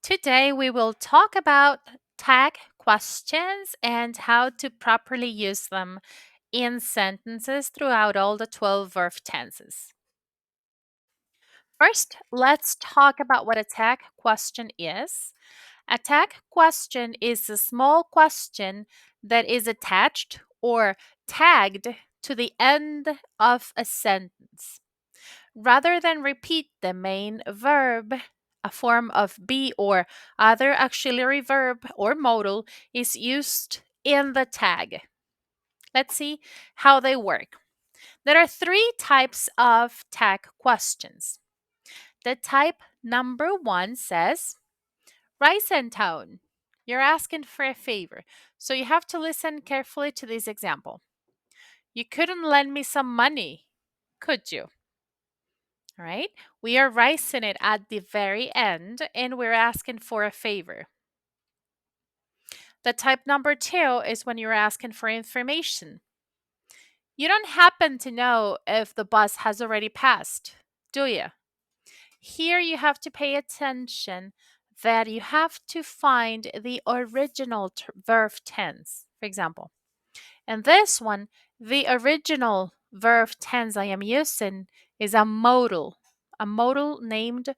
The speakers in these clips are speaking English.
Today we will talk about tag questions and how to properly use them in sentences throughout all the 12 verb tenses. First, let's talk about what a tag question is. A tag question is a small question that is attached or tagged to the end of a sentence. Rather than repeat the main verb, a form of be or other auxiliary verb or modal is used in the tag. Let's see how they work. There are three types of tag questions. The type number one says, rise and tone. You're asking for a favor, so you have to listen carefully to this example. You couldn't lend me some money, could you? All right, we are raising it at the very end and we're asking for a favor. The type number two is when you're asking for information. You don't happen to know if the bus has already passed, do you? Here you have to pay attention that you have to find the original verb tense. For example, in this one, the original verb tense I am using is a modal named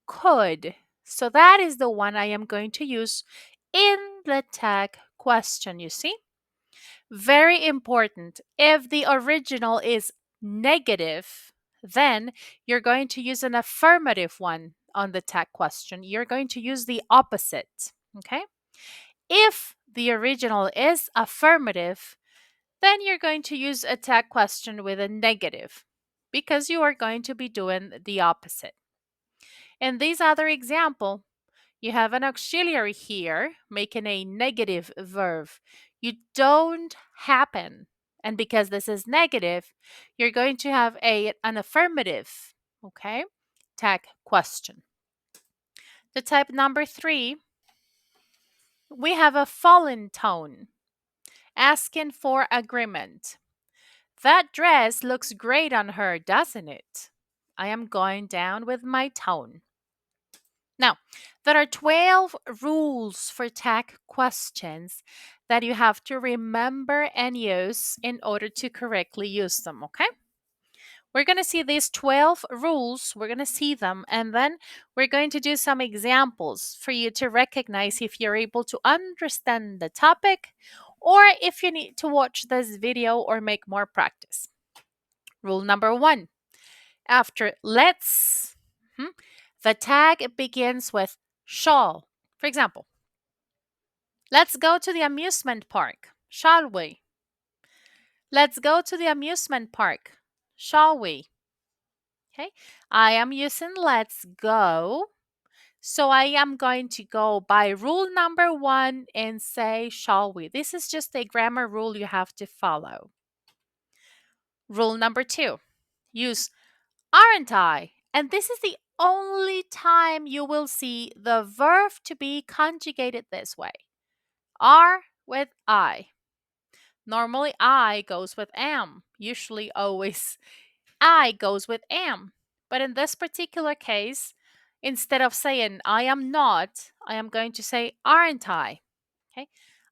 could. So that is the one I am going to use in the tag question, you see? Very important. If the original is negative, then you're going to use an affirmative one on the tag question. You're going to use the opposite, okay? If the original is affirmative, then you're going to use a tag question with a negative because you are going to be doing the opposite. In this other example, you have an auxiliary here making a negative verb. You don't happen. And because this is negative, you're going to have an affirmative, okay? Tag question. The type number three, we have a fallen tone, asking for agreement. That dress looks great on her, doesn't it? I am going down with my tone. Now, there are 12 rules for tag questions that you have to remember and use in order to correctly use them, okay? We're going to see these 12 rules, we're going to see them, and then we're going to do some examples for you to recognize if you're able to understand the topic or if you need to watch this video or make more practice. Rule number one, after let's, the tag begins with shall. For example, let's go to the amusement park, shall we? Let's go to the amusement park, shall we? Okay, I am using let's go. So I am going to go by rule number one and say, shall we? This is just a grammar rule you have to follow. Rule number two, use aren't I? And this is the only time you will see the verb to be conjugated this way. Are with I. Normally I goes with am. Usually always I goes with am. But in this particular case, instead of saying I am not, I am going to say aren't I? Okay?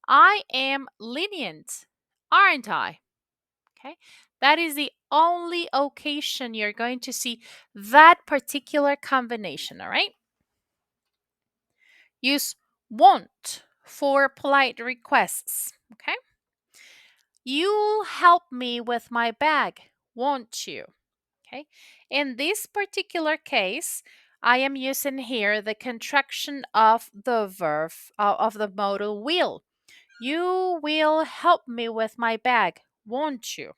I am lenient, aren't I? Okay? That is the only occasion you're going to see that particular combination, all right? Use won't for polite requests, okay? You'll help me with my bag, won't you? Okay. In this particular case, I am using here the contraction of the verb of the modal will. You will help me with my bag, won't you?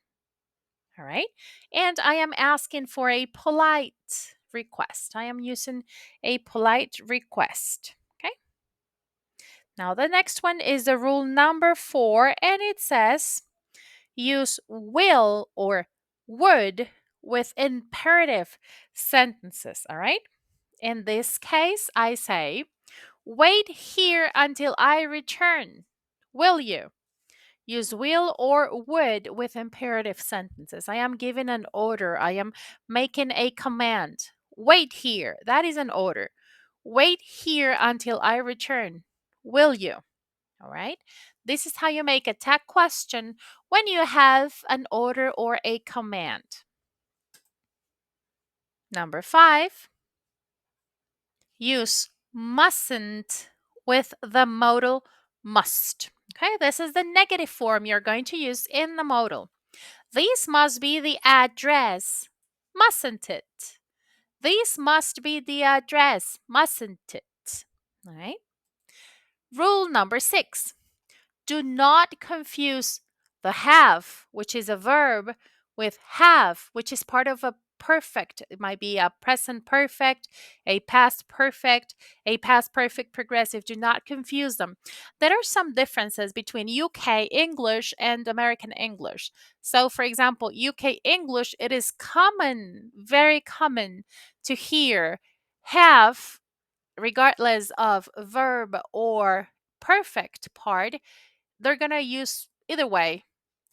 All right. And I am asking for a polite request. I am using a polite request. Okay. Now, the next one is the rule number four, and it says use will or would with imperative sentences. All right. In this case, I say, wait here until I return. Will you? Use will or would with imperative sentences. I am giving an order. I am making a command. Wait here. That is an order. Wait here until I return. Will you? All right. This is how you make a tag question when you have an order or a command. Number 5, use mustn't with the modal must. Okay, this is the negative form you're going to use in the modal. This must be the address, mustn't it? This must be the address, mustn't it? All right. Rule number 6, do not confuse the have, which is a verb, with have, which is part of a perfect. It might be a present perfect, a past perfect, a past perfect progressive. Do not confuse them. There are some differences between UK English and American English. So, for example, UK English, it is common, very common to hear have regardless of verb or perfect part. They're going to use either way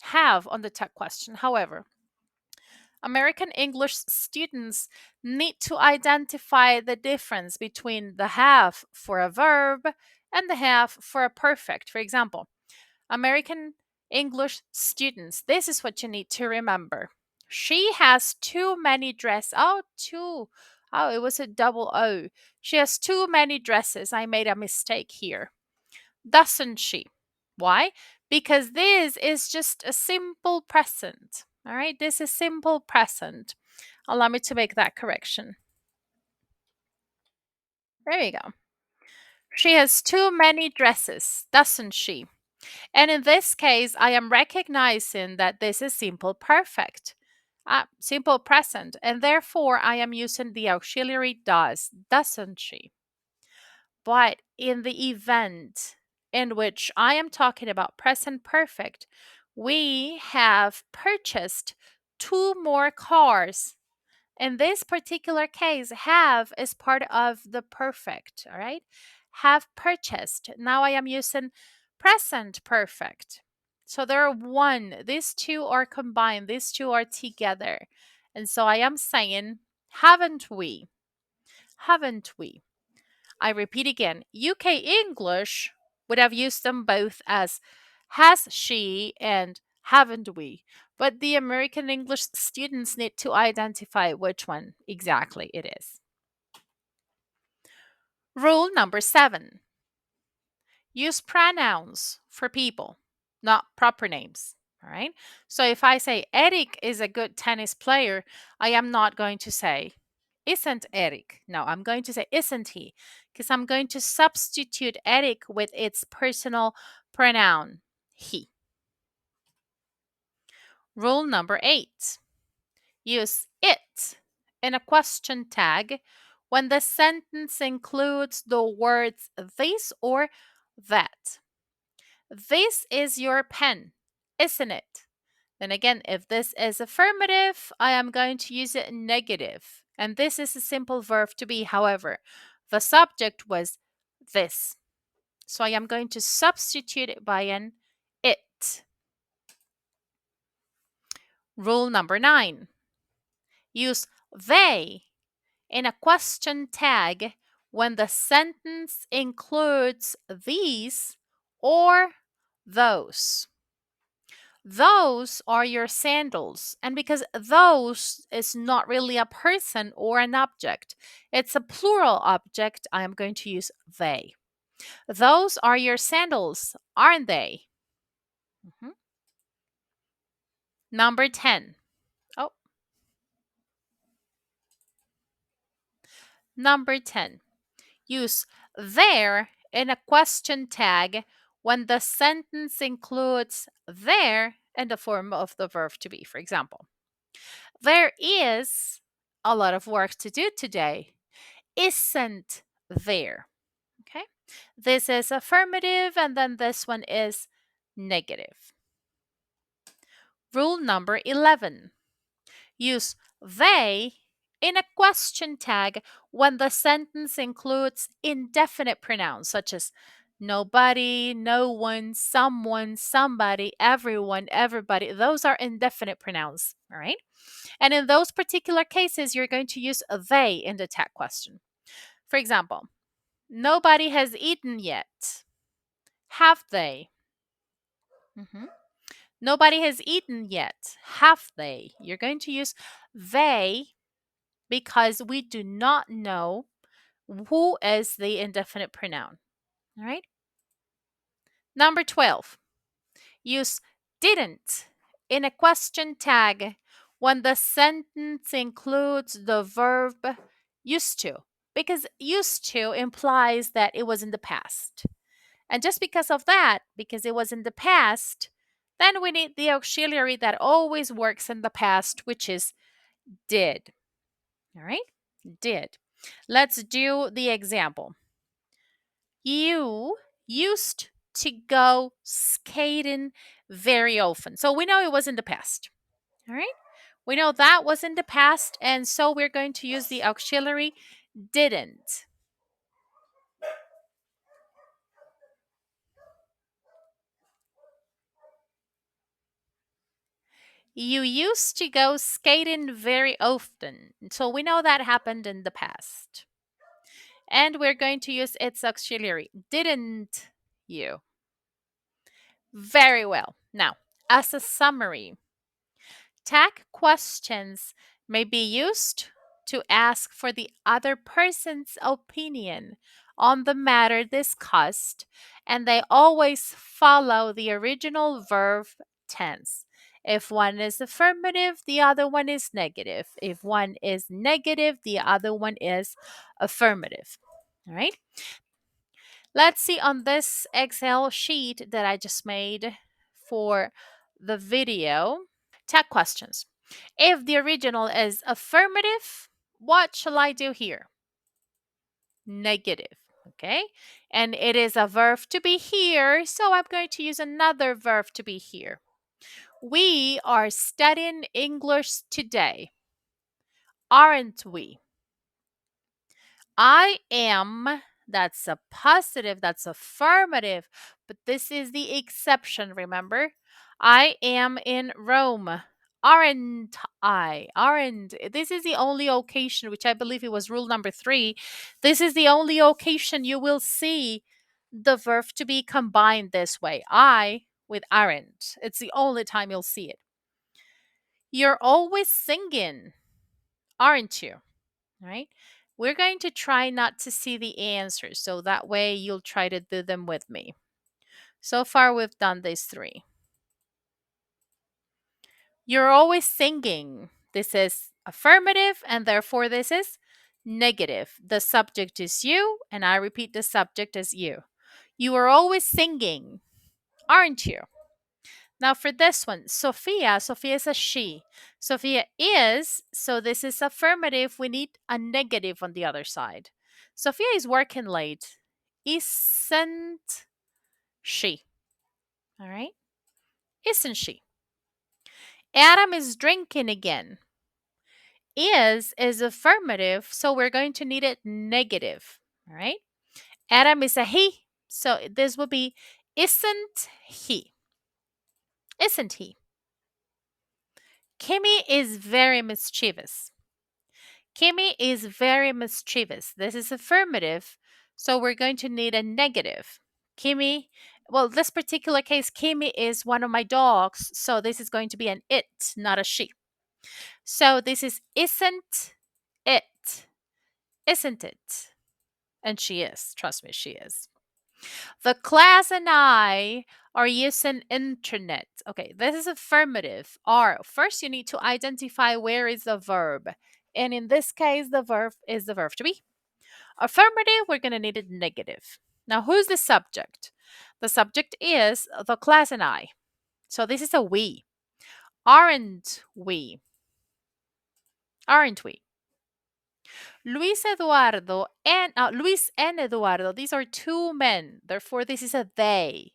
have on the tech question. However, American English students need to identify the difference between the have for a verb and the have for a perfect. For example, American English students, this is what you need to remember. She has too many dresses. Oh, two. Oh, it was a double O. She has too many dresses. I made a mistake here. Doesn't she? Why? Because this is just a simple present. All right, this is simple present. Allow me to make that correction. There you go. She has too many dresses, doesn't she? And in this case, I am recognizing that this is simple perfect, simple present, and therefore I am using the auxiliary does, doesn't she? But in the event in which I am talking about present perfect, we have purchased two more cars. In this particular case, have is part of the perfect, all right? Have purchased. Now I am using present perfect. So there are one, these two are combined, these two are together. And so I am saying, haven't we? Haven't we? I repeat again, UK English would have used them both as has she and haven't we. But the American English students need to identify which one exactly it is. Rule number 7, use pronouns for people, not proper names. All right. So if I say Eric is a good tennis player, I am not going to say, isn't Eric? No, I'm going to say, isn't he? Because I'm going to substitute Eric with its personal pronoun, he. Rule number 8, use it in a question tag when the sentence includes the words this or that. This is your pen, isn't it? Then again, if this is affirmative, I am going to use it in negative. And this is a simple verb to be. However, the subject was this. So I am going to substitute it by an it. Rule number 9, use they in a question tag when the sentence includes these or those. Those are your sandals. And because those is not really a person or an object, it's a plural object, I am going to use they. Those are your sandals, aren't they? Mhm. Number 10. Oh, number 10. Use there in a question tag when the sentence includes there in the form of the verb to be. For example, there is a lot of work to do today. Isn't there? Okay. This is affirmative, and then this one is negative. Rule number 11. Use they in a question tag when the sentence includes indefinite pronouns such as nobody, no one, someone, somebody, everyone, everybody. Those are indefinite pronouns, all right? And in those particular cases, you're going to use they in the tag question. For example, Nobody has eaten yet. Have they? Mhm. Nobody has eaten yet. Have they? You're going to use they because we do not know who is the indefinite pronoun. All right. Number 12. Use didn't in a question tag when the sentence includes the verb used to, because used to implies that it was in the past. And just because of that, because it was in the past, then we need the auxiliary that always works in the past, which is did. All right? Did. Let's do the example. You used to go skating very often. So we know it was in the past. All right? We know that was in the past, and so we're going to use the auxiliary didn't. You used to go skating very often. So we know that happened in the past. And we're going to use its auxiliary. Didn't you? Very well. Now, as a summary, tag questions may be used to ask for the other person's opinion on the matter discussed, and they always follow the original verb tense. If one is affirmative, the other one is negative. If one is negative, the other one is affirmative. All right. Let's see on this Excel sheet that I just made for the video. Tag questions. If the original is affirmative, what shall I do here? Negative. Okay. And it is a verb to be here, so I'm going to use another verb to be here. We are studying English today, aren't we? I am, that's a positive, that's affirmative, but this is the exception, remember? I am in Rome. Aren't I? Aren't. This is the only occasion, which I believe it was rule number 3. This is the only occasion you will see the verb to be combined this way. I with aren't. It's the only time you'll see it. You're always singing, aren't you? Right? We're going to try not to see the answers, so that way you'll try to do them with me. So far, we've done these 3. You're always singing. This is affirmative, and therefore this is negative. The subject is you, and I repeat the subject as you. You are always singing, aren't you? Now for this one, Sophia is a she. Sophia is, so this is affirmative. We need a negative on the other side. Sophia is working late. Isn't she? All right. Isn't she? Adam is drinking again. Is affirmative, so we're going to need it negative. All right. Adam is a he, so this will be isn't he? Isn't he? Kimmy is very mischievous. Kimmy is very mischievous. This is affirmative, so we're going to need a negative. Kimmy, well, this particular case, Kimmy is one of my dogs, so this is going to be an it, not a she. So this is isn't it? Isn't it? And she is. Trust me, she is. The class and I are using internet. Okay, this is affirmative. Are. First, you need to identify where is the verb. And in this case, the verb is the verb to be. Affirmative, we're going to need it negative. Now, who's the subject? The subject is the class and I. So this is a we. Aren't we? Aren't we? Luis and Eduardo, these are 2 men. Therefore, this is a they.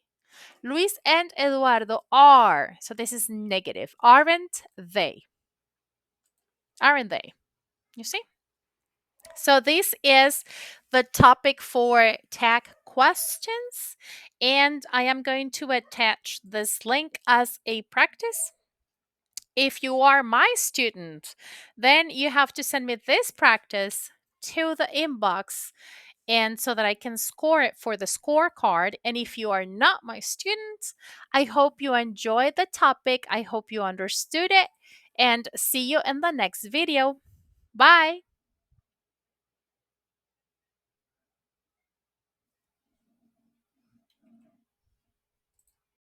Luis and Eduardo are. So this is negative. Aren't they? Aren't they? You see? So this is the topic for tag questions. And I am going to attach this link as a practice. If you are my student, then you have to send me this practice to the inbox and so that I can score it for the scorecard. And if you are not my student, I hope you enjoyed the topic. I hope you understood it, and see you in the next video. Bye.